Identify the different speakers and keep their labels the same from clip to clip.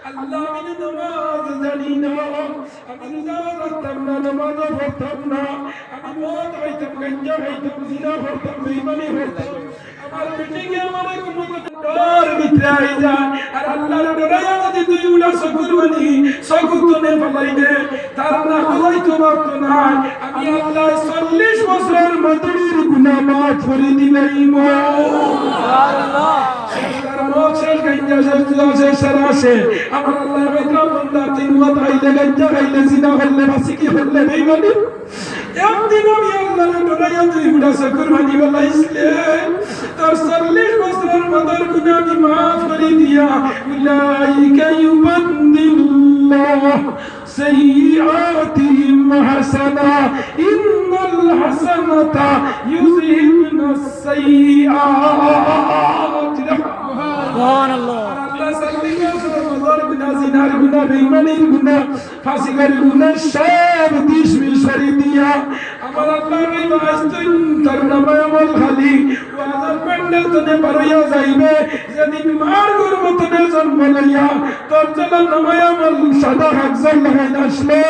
Speaker 1: আল্লাহ আমি নামাজ জানি না, আমি রোজা রাখতাম না, নামাজও পড়তাম না, আমি মদ খাইতাম, গাঞ্জা খাইতাম, জিনা করতাম, বেঈমানি করতাম। আমার বেটিকে আমার ডর ভিতরে আই যায়, আর আল্লাহর ডরাইয়া যদি তুই উড়া চকুর বানি চকুর তনে ফেলাই দে, তার না হলাই তো মাত্র নাই। আমি আল্লাহ 40 বছরের মধুর গুনাহ মাফ করে দিলাম। আল্লাহ তার মোক্ষের গাঞ্জা সে সরাসে আমার আল্লাহ বেটা বন্দা তিন মত খাইলে, গাঞ্জা খাইলে, জিনা করলে, ফাসিকি করলে, বেঈমানি একদিন আমি আল্লাহর ডরাইয়া তুই উড়া চকুর বানি ফেলাইছিলে, তোর 40 বছরের মধুর গুনাহ আমি মাফ করে দিয়া উলাইকা ইউবাদদিল্লাহ سيئاتهم حسنا إن الحسنة يذهبن السيئات سبحان الله জিনার গুনাহ, বেঈমানির গুনাহ, ফাসিকের গুনাহ সব দিশমিশ করে দিয়া আমার আল্লাহ এই বাস্তুন তার নামে আমল খালি ওয়াজার প্যান্ডেল তনে পারইয়া যাইবে, যেদিন মার গর্ভতনে জন্ম লইয়া তোর জন্য নামে আমল সাদা হাকজার লাগাই আসলে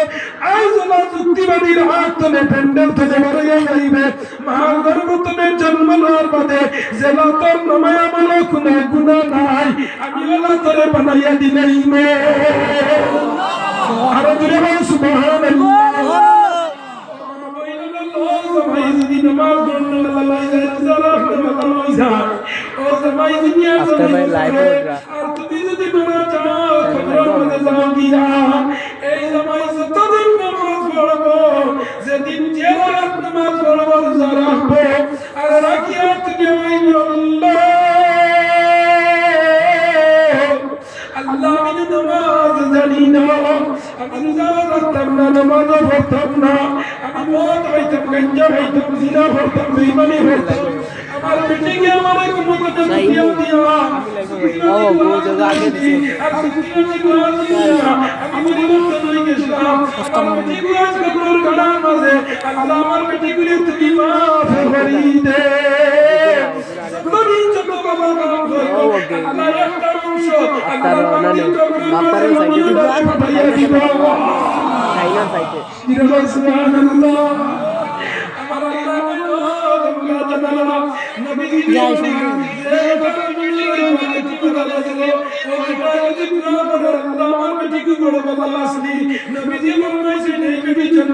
Speaker 1: আইজলা যুক্তিবাদীর হাত তনে প্যান্ডেল তনে পারইয়া যাইবে। মার গর্ভতনে জন্ম লওয়ার বাদে জেলা তোর নামে আমল কোনো গুনাহ নাই, আমি ওলা তোরে বানাইয়া দিলাইমে। আরো জোরে বল সুবহানাল্লাহ। যেদিন যে রাত নামাজ পড়ব রোজা রাখবো আর রাখিয়া তুমি আল্লাহ আমি নামাজ জানি না, আমি রোজা রাখতাম না, নামাজও পড়তাম না, আমি মদ খাইতাম, গাঞ্জা খাইতাম, জিনা করতাম, বেঈমানি করতাম। আমার বেটিকে আমার কোনো কথা দিয়া দিয়া আমি পরিবর্তন হয়ে গেছিলাম। আমার বেটিগুলো আজকে তোর গাড়ার মাঝে আল্লাহ আমার বেটিগুলি তুমি মাফ করে দে।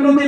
Speaker 1: নবী